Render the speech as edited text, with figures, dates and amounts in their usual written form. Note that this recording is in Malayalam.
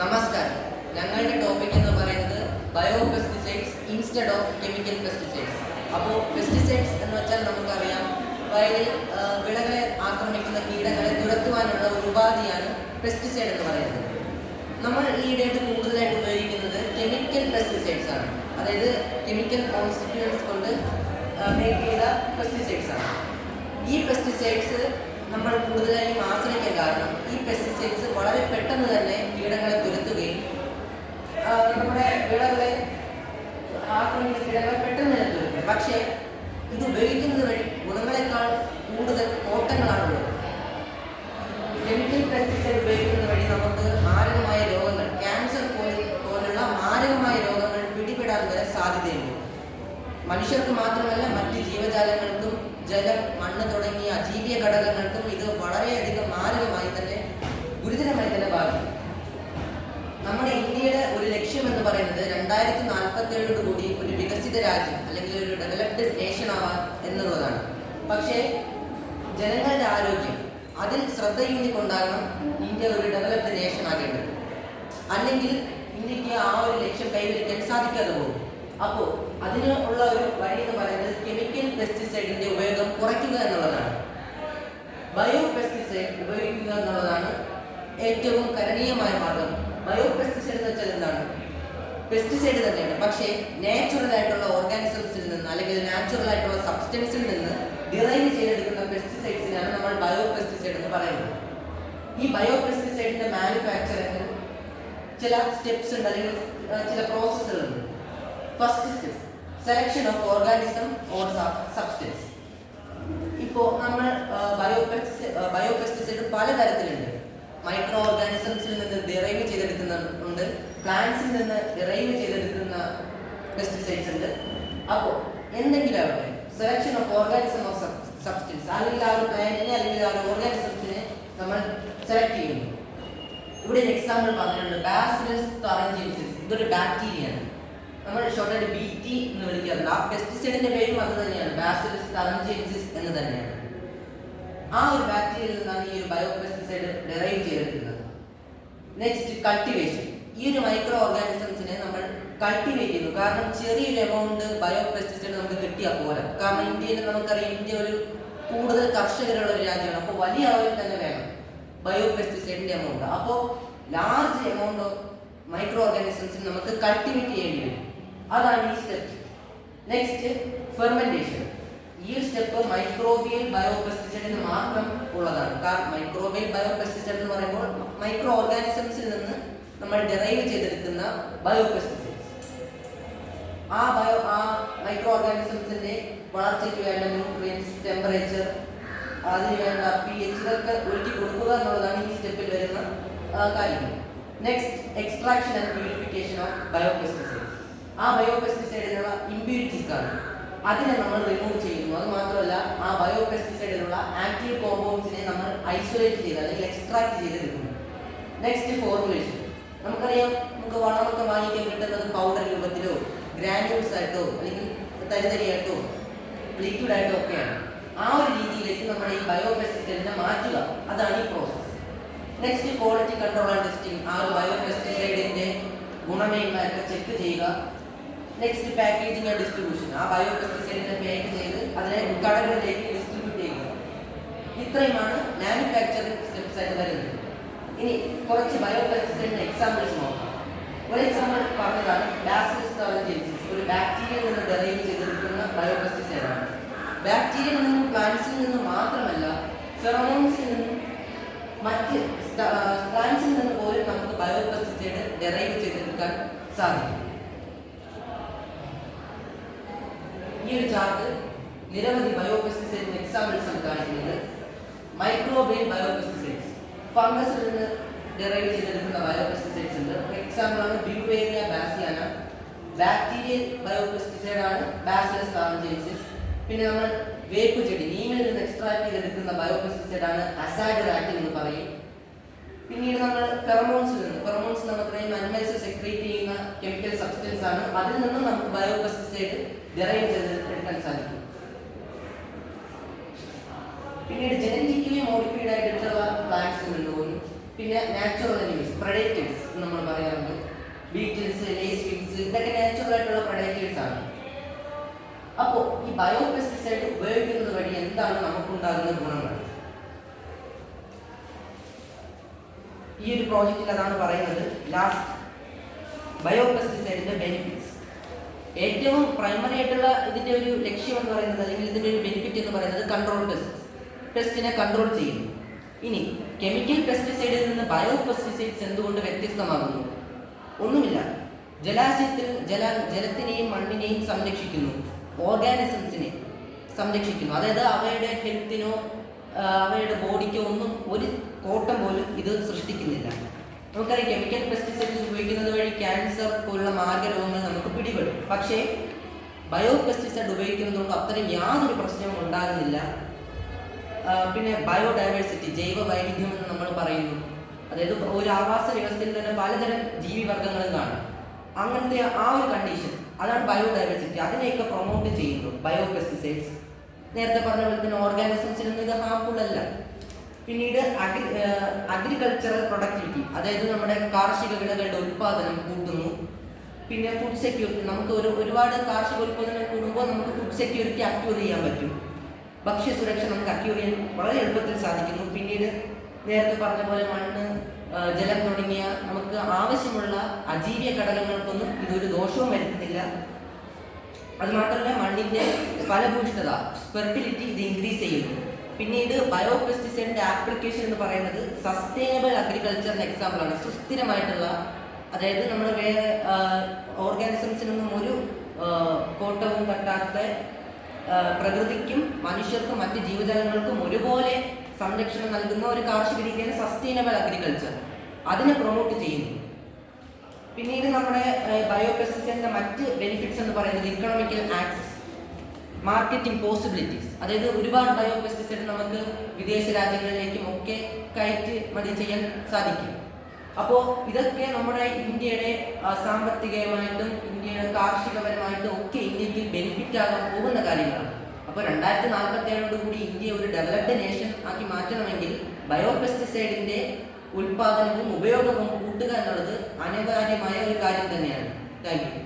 നമസ്കാരം. ഞങ്ങളുടെ ടോപ്പിക് എന്ന് പറയുന്നത് bio pesticides instead of chemical pesticides. അപ്പോൾ പെസ്റ്റിസൈഡ്സ് എന്ന് വെച്ചാൽ നമുക്കറിയാം, വയലിൽ വിളകളെ ആക്രമിക്കുന്ന കീടങ്ങളെ തുരത്തുവാനുള്ള ഒരു ഉപാധിയാണ് പെസ്റ്റിസൈഡ് എന്ന് പറയുന്നത്. നമ്മൾ ഈയിടെയായിട്ട് കൂടുതലായിട്ട് ഉപയോഗിക്കുന്നത് കെമിക്കൽ പെസ്റ്റിസൈഡ്സ് ആണ്, അതായത് കെമിക്കൽ കോൺസ്റ്റിറ്റ്യൂവൻസ് കൊണ്ട് മേക്ക് ചെയ്ത പെസ്റ്റിസൈഡ്സ് ആണ്. ഈ പെസ്റ്റിസൈഡ്സ് നമ്മൾ കൂടുതലായും ആശ്രയിക്കാൻ കാരണം ഈ പെസ്റ്റിസൈഡ്സ് വളരെ പെട്ടെന്ന് തന്നെ കീടങ്ങളെ തുരത്തുകയും നമ്മുടെ വിളകളെ ആക്രമിക്കുന്ന കീടങ്ങളെ പെട്ടെന്ന് തന്നെ തുരത്തുക. പക്ഷേ ഇത് ഉപയോഗിക്കുന്നത് വഴി ഗുണങ്ങളെക്കാൾ കൂടുതൽ കോട്ടങ്ങളാണുള്ളത്. കെമിക്കൽ പെസ്റ്റിസൈഡ് ഉപയോഗിക്കുന്നത് വഴി നമുക്ക് മാരകമായ രോഗങ്ങൾ, ക്യാൻസർ പോലുള്ള മാരകമായ രോഗങ്ങൾ പിടിപെടാൻ വരെ സാധ്യതയുണ്ട്. മനുഷ്യർക്ക് മാത്രമല്ല, മറ്റ് ജീവജാലങ്ങൾക്കും ജലം, മണ്ണ് തുടങ്ങിയ അജീവീയ ഘടകങ്ങൾക്കും ഇത് വളരെയധികം മാരകമായി തന്നെ, ഗുരുതരമായി തന്നെ ബാധിക്കും. നമ്മുടെ ഇന്ത്യയുടെ ഒരു ലക്ഷ്യം എന്ന് പറയുന്നത് 2047 കൂടി ഒരു വികസിത രാജ്യം അല്ലെങ്കിൽ ഒരു ഡെവലപ്ഡ് നേഷൻ ആവാൻ എന്നുള്ളതാണ്. പക്ഷേ ജനങ്ങളുടെ ആരോഗ്യം, അതിൽ ശ്രദ്ധയൂന്നിക്കൊണ്ടാകണം ഇന്ത്യ ഒരു ഡെവലപ്ഡ് നേഷൻ ആകേണ്ടത്. അല്ലെങ്കിൽ ഇന്ത്യക്ക് ആ ഒരു ലക്ഷ്യം കൈവരിക്കാൻ സാധിക്കാതെ പോകും. അപ്പോൾ അതിന് ഉള്ള ഒരു വഴി എന്ന് പറയുന്നത് കെമിക്കൽ പെസ്റ്റിസൈഡിന്റെ ഉപയോഗം കുറയ്ക്കുക എന്നുള്ളതാണ്. ബയോ പെസ്റ്റിസൈഡ് ഉപയോഗിക്കുക എന്നുള്ളതാണ് ഏറ്റവും കരണീയമായ മാർഗം. ബയോ പെസ്റ്റിസൈഡ് എന്ന് വെച്ചാൽ എന്താണ്? പെസ്റ്റിസൈഡ് തന്നെയാണ്, പക്ഷേ നാച്ചുറൽ ആയിട്ടുള്ള ഓർഗാനിസംസിൽ നിന്ന് അല്ലെങ്കിൽ നാച്ചുറൽ ആയിട്ടുള്ള സബ്സ്റ്റൻസിൽ നിന്ന് ഡിറൈവ് ചെയ്തെടുക്കുന്ന പെസ്റ്റിസൈഡ്സിനാണ് നമ്മൾ ബയോ പെസ്റ്റിസൈഡ് എന്ന് പറയുന്നത്. ഈ ബയോ പെസ്റ്റിസൈഡിന്റെ മാനുഫാക്ചറിംഗ് ചില സ്റ്റെപ്സ് ഉണ്ട്, അല്ലെങ്കിൽ ചില പ്രോസസ്സുകൾ ഉണ്ട്. First step, selection of organism or substance. ഇപ്പോൾ നമ്മൾ ബയോ പെസ്റ്റിസൈഡ് പലതരത്തിലുണ്ട്. മൈക്രോ ഓർഗാനിസംസിൽ നിന്ന് ഡിറൈവ് ചെയ്തെടുക്കുന്നുണ്ട്, പ്ലാന്റ്സിൽ നിന്ന് ഡിറൈവ് ചെയ്തെടുക്കുന്ന പെസ്റ്റിസൈഡ്സ് ഉണ്ട്. അപ്പോൾ എന്തെങ്കിലും ആവട്ടെ, selection of organism of substance, അല്ലെങ്കിൽ ആ ഒരു പ്ലാന്റിനെ അല്ലെങ്കിൽ ആ ഒരു ഓർഗാനിസംസിനെ നമ്മൾ സെലക്ട് ചെയ്യുന്നു. ഇവിടെ ഒരു എക്സാമ്പിൾ പറഞ്ഞിട്ടുണ്ട്, ബാസിലസ് തുറഞ്ചിയൻസിസ്. ഇതൊരു ബാക്ടീരിയയാണ്, നമ്മൾ ഷോർട്ടായിട്ട് BT എന്ന് വിളിക്കാറുണ്ട്. ആ പെസ്റ്റിസൈഡിന്റെ പേരും അത് തന്നെയാണ്, ബാസിലസ് തുറഞ്ചിയൻസിസ് എന്ന് തന്നെയാണ്. ആ ഒരു ബാക്ടീരിയയിൽ നിന്നാണ് ഈ ഒരു ബയോ പെസ്റ്റിസൈഡ് ഡെറൈവ് ചെയ്തെടുക്കുന്നത്. Next, cultivation. ഈ ഒരു മൈക്രോ ഓർഗാനിസംസിനെ നമ്മൾ കൾട്ടിവേറ്റ് ചെയ്യുന്നു. കാരണം ചെറിയൊരു എമൗണ്ട് ബയോ പെസ്റ്റിസൈഡ് നമുക്ക് കിട്ടിയാൽ പോരാ. കാരണം ഇന്ത്യയിൽ നമുക്കറിയാം, ഇന്ത്യ ഒരു കൂടുതൽ കർഷകരുള്ള ഒരു രാജ്യമാണ്. അപ്പോൾ വലിയ അളവിൽ തന്നെ വേണം ബയോ പെസ്റ്റിസൈഡിന്റെ എമൗണ്ട്. അപ്പോൾ ലാർജ് എമൗണ്ട് ഓഫ് മൈക്രോ ഓർഗാനിസംസിന് നമുക്ക് കൾട്ടിവേറ്റ് ചെയ്യേണ്ടി വരും. അതാണ് ഈ സ്റ്റെപ്പ്. Next, fermentation. ഈ സ്റ്റെപ്പ് മൈക്രോബിയൽ ബയോ പെസ്റ്റിസൈഡിന് മാത്രം ഉള്ളതാണ്. കാരണം മൈക്രോബിയൽ ബയോ പെസ്റ്റിസൈഡ് എന്ന് പറയുമ്പോൾ മൈക്രോ ഓർഗാനിസംസിൽ നിന്ന് നമ്മൾ ഡെറൈവ് ചെയ്തെടുക്കുന്ന ബയോ പെസ്റ്റിസൈഡ്സ്. ആ മൈക്രോ ഓർഗാനിസംസിന്റെ വളർച്ചയ്ക്ക് വേണ്ട ന്യൂട്രിയൻസ്, ടെമ്പറേച്ചർ, അതിന് വേണ്ട pH, ഇതൊക്കെ ഒരുക്കി കൊടുക്കുക എന്നുള്ളതാണ് ഈ സ്റ്റെപ്പിൽ വരുന്ന കാര്യങ്ങൾ. Next, extraction and purification of bio pesticide. ആ ബയോ പെസ്റ്റിസൈഡിലുള്ള ഇമ്പ്യൂരിറ്റീസ് ആണ്, അതിനെ നമ്മൾ റിമൂവ് ചെയ്യുന്നു. അത് മാത്രമല്ല, ആ ബയോ പെസ്റ്റിസൈഡിലുള്ള ആക്റ്റീവ് കോമ്പൗണ്ട്സിനെ നമ്മൾ ഐസൊലേറ്റ് ചെയ്ത് അല്ലെങ്കിൽ എക്സ്ട്രാക്ട് ചെയ്തെടുക്കുന്നു. Next, formulation. നമുക്കറിയാം, നമുക്ക് വളമൊക്കെ വാങ്ങിക്കാൻ കിട്ടുന്നത് പൗഡർ രൂപത്തിലോ ഗ്രാനുൾസ് ആയിട്ടോ അല്ലെങ്കിൽ തരിതരിയായിട്ടോ ലിക്വിഡ് ആയിട്ടോ ഒക്കെയാണ്. ആ ഒരു രീതിയിലേക്ക് നമ്മൾ ഈ ബയോ പെസ്റ്റിസൈഡിനെ മാറ്റുക, അതാണ് ഈ process. Next, quality control and testing. ആ ഒരു ബയോ പെസ്റ്റിസൈഡിന്റെ ഗുണമേന്മയൊക്കെ ചെക്ക് ചെയ്യുക. Next, packaging and distribution. ആ ബയോ പെസ്റ്റിസൈഡിനെ പാക്ക് ചെയ്ത് അതിനെ കടകളിലേക്ക് ഡിസ്ട്രിബ്യൂട്ട് ചെയ്യുക. ഇത്രയുമാണ് മാനുഫാക്ചറിംഗ് സ്റ്റെപ്സ് ആയിട്ട് വരുന്നത്. ഇനി കുറച്ച് ബയോ പെസ്റ്റിസൈഡിന്റെ എക്സാമ്പിൾസ് നോക്കാം. ഒരു എക്സാമ്പിൾ പറഞ്ഞതാണ് ബാസിലസ് തുറഞ്ചിയൻസിസ്. ഒരു ബാക്ടീരിയയിൽ നിന്ന് ഡെറൈവ് ചെയ്തെടുക്കുന്ന ബയോ പെസ്റ്റിസൈഡാണ്. ബാക്ടീരിയയിൽ നിന്നും പ്ലാന്റ്സിൽ നിന്നും മാത്രമല്ല, ഫെറമോൺസിൽ നിന്നും മറ്റ് പ്ലാന്റ്സിൽ നിന്ന് പോലും നമുക്ക് ബയോ പെസ്റ്റിസൈഡ് ഡെറൈവ് ചെയ്തെടുക്കാൻ സാധിക്കും. ഈ ഒരു ചാർട്ട് നിരവധി ബയോ പെസ്റ്റിസൈഡിന്റെ എക്സാമ്പിൾസ് ആണ് കാണിക്കുന്നത്. മൈക്രോബിയൽ ബയോ പെസ്റ്റിസൈഡ്സ്, ഫംഗസിൽ നിന്ന് ഡെറൈവ് ചെയ്തെടുക്കുന്ന ബയോ പെസ്റ്റിസൈഡ്സ് ഉണ്ട്. എക്സാമ്പിൾ ആണ് ബ്യൂവേറിയ ബാസിയാന. ബാക്ടീരിയൽ ബയോ പെസ്റ്റിസൈഡ് ആണ് ബാസിലസ് തുറഞ്ചിയൻസിസ്. പിന്നെ നമ്മൾ വേപ്പ് ചെടി, നീമിൽ നിന്ന് എക്സ്ട്രാക്ട് ചെയ്തെടുക്കുന്ന ബയോ പെസ്റ്റിസൈഡ് ആണ് അസാഡിറാക്റ്റിൻ എന്ന് പറയും. പിന്നീട് നമ്മൾ ഫെറമോൺസ് നമുക്കറിയാം, അനിമൽസ് സെക്രീറ്റ് ചെയ്യുന്ന കെമിക്കൽ സബ്സ്റ്റൻസ് ആണ്. അതിൽ നിന്നും നമുക്ക് ബയോ പെസ്റ്റിസൈഡ് ഡെറൈവ് ചെയ്തെടുക്കാൻ സാധിക്കും. പിന്നീട് ജനറ്റിക്കലി മോഡിഫൈഡ് ആയിട്ടുള്ള പ്ലാന്റ്സിൽ നിന്ന് പോലും, പിന്നെ നാച്ചുറൽ എനിമീസ്, പ്രഡേറ്റേഴ്സ് നമ്മൾ ഇതൊക്കെ നാച്ചുറൽ ആയിട്ടുള്ള പ്രൊഡക്റ്റീവ്സ് ആണ്. അപ്പോൾ ഈ ബയോ പെസ്റ്റിസൈഡ് ഉപയോഗിക്കുന്നത് വഴി എന്താണ് നമുക്കുണ്ടാകുന്ന ഗുണങ്ങൾ? ഈ ഒരു പ്രോജക്റ്റിൽ അതാണ് പറയുന്നത്. ലാസ്റ്റ് ബയോ പെസ്റ്റിസൈഡിന്റെ ബെനിഫിറ്റ്സ്. ഏറ്റവും പ്രൈമറി ആയിട്ടുള്ള ഇതിന്റെ ഒരു ലക്ഷ്യം എന്ന് പറയുന്നത്, അല്ലെങ്കിൽ ഇതിന്റെ ഒരു ബെനിഫിറ്റ് എന്ന് പറയുന്നത് കൺട്രോൾ പെസ്റ്റിനെ കൺട്രോൾ ചെയ്യുന്നു. ഇനി കെമിക്കൽ പെസ്റ്റിസൈഡിൽ നിന്ന് ബയോ പെസ്റ്റിസൈഡ്സ് എന്തുകൊണ്ട് വ്യത്യസ്തമാകുന്നു? ഒന്നുമില്ല. ജലാശയത്തിൽ ജലത്തിനെയും മണ്ണിനെയും സംരക്ഷിക്കുന്നു, ഓർഗാനിസംസിനെ സംരക്ഷിക്കുന്നു. അതായത് അവയുടെ ഹെൽത്തിനോ അവയുടെ ബോഡിക്കോ ഒന്നും ഒരു കോട്ടം പോലും ഇത് സൃഷ്ടിക്കുന്നില്ല. നമുക്കറിയാം കെമിക്കൽ പെസ്റ്റിസൈഡ്സ് ഉപയോഗിക്കുന്നത് വഴി ക്യാൻസർ പോലുള്ള മാർഗരോഗങ്ങൾ നമുക്ക് പിടിപെടും. പക്ഷേ ബയോ പെസ്റ്റിസൈഡ് ഉപയോഗിക്കുന്നത് കൊണ്ട് അത്തരം യാതൊരു പ്രശ്നവും ഉണ്ടാകുന്നില്ല. പിന്നെ ബയോഡൈവേഴ്സിറ്റി, ജൈവ വൈവിധ്യം എന്ന് നമ്മൾ പറയുന്നു. അതായത് ഒരു ആവാസ വ്യവസ്ഥയിൽ തന്നെ പലതരം ജീവിവർഗങ്ങളും കാണും. അങ്ങനത്തെ ആ ഒരു കണ്ടീഷൻ, അതാണ് ബയോഡൈവേഴ്സിറ്റി. അതിനെയൊക്കെ പ്രൊമോട്ട് ചെയ്യുന്നു ബയോ പെസ്റ്റിസൈഡ്സ്. നേരത്തെ പറഞ്ഞ പോലെ തന്നെ ഓർഗാനിസംസിനൊന്നും ഇത് ഹാർംഫുൾ അല്ല. പിന്നീട് അഗ്രികൾച്ചറൽ പ്രൊഡക്ടിവിറ്റി, അതായത് നമ്മുടെ കാർഷിക വിളകളുടെ ഉൽപ്പാദനം കൂട്ടുന്നു. പിന്നെ ഫുഡ് സെക്യൂരിറ്റി, നമുക്ക് ഒരുപാട് കാർഷിക ഉൽപ്പാദനം കൂടുമ്പോൾ നമുക്ക് ഫുഡ് സെക്യൂരിറ്റി അക്യൂർ ചെയ്യാൻ പറ്റും. ഭക്ഷ്യസുരക്ഷ നമുക്ക് അക്യൂർ ചെയ്യാൻ വളരെ എളുപ്പത്തിൽ സാധിക്കുന്നു. പിന്നീട് നേരത്തെ പറഞ്ഞ പോലെ മണ്ണ്, ജലം തുടങ്ങിയ നമുക്ക് ആവശ്യമുള്ള അജീവീയ ഘടകങ്ങൾക്കൊന്നും ഇതൊരു ദോഷവും വരുത്തുന്നില്ല. അതുമാത്രമല്ല മണ്ണിന്റെ ഫലഭൂഷ്ഠത, ഫെർട്ടിലിറ്റി ഇത് ഇൻക്രീസ് ചെയ്യുന്നു. പിന്നീട് ബയോ പെസ്റ്റിസൈഡിന്റെ ആപ്ലിക്കേഷൻ എന്ന് പറയുന്നത് സസ്റ്റൈനബിൾ അഗ്രികൾച്ചറിന് എക്സാമ്പിൾ ആണ്. സുസ്ഥിരമായിട്ടുള്ള, അതായത് നമ്മുടെ വേറെ ഓർഗാനിസംസിനൊന്നും ഒരു കോട്ടവും തട്ടാത്ത, പ്രകൃതിക്കും മനുഷ്യർക്കും മറ്റ് ജീവജാലങ്ങൾക്കും ഒരുപോലെ സംരക്ഷണം നൽകുന്ന ഒരു കാർഷിക രീതിയാണ് സസ്റ്റൈനബിൾ അഗ്രികൾച്ചർ. അതിനെ പ്രൊമോട്ട് ചെയ്യുന്നു. പിന്നീട് നമ്മുടെ ബയോ പെസ്റ്റിസൈഡിന്റെ മറ്റ് ബെനിഫിറ്റ്സ് എന്ന് പറയുന്നത് ഇക്കണോമിക്കൽ ആക്സസ്, മാർക്കറ്റിംഗ് പോസിബിലിറ്റീസ്. അതായത് ഒരുപാട് ബയോ പെസ്റ്റിസൈഡ് നമുക്ക് വിദേശ രാജ്യങ്ങളിലേക്കും ഒക്കെ കയറ്റുമതി ചെയ്യാൻ സാധിക്കും. അപ്പോൾ ഇതൊക്കെ നമ്മുടെ ഇന്ത്യയുടെ സാമ്പത്തികമായിട്ടും ഇന്ത്യയുടെ കാർഷികപരമായിട്ടും ഒക്കെ ഇന്ത്യക്ക് ബെനിഫിറ്റ് ആകാൻ പോകുന്ന കാര്യങ്ങളാണ്. അപ്പോൾ 2047 ഇന്ത്യ ഒരു ഡെവലപ്ഡ് നേഷൻ ആക്കി മാറ്റണമെങ്കിൽ ബയോ പെസ്റ്റിസൈഡിന്റെ ഉൽപാദനവും ഉപയോഗവും കൂട്ടുക എന്നുള്ളത് അനിവാര്യമായ ഒരു കാര്യം തന്നെയാണ്. Thank you.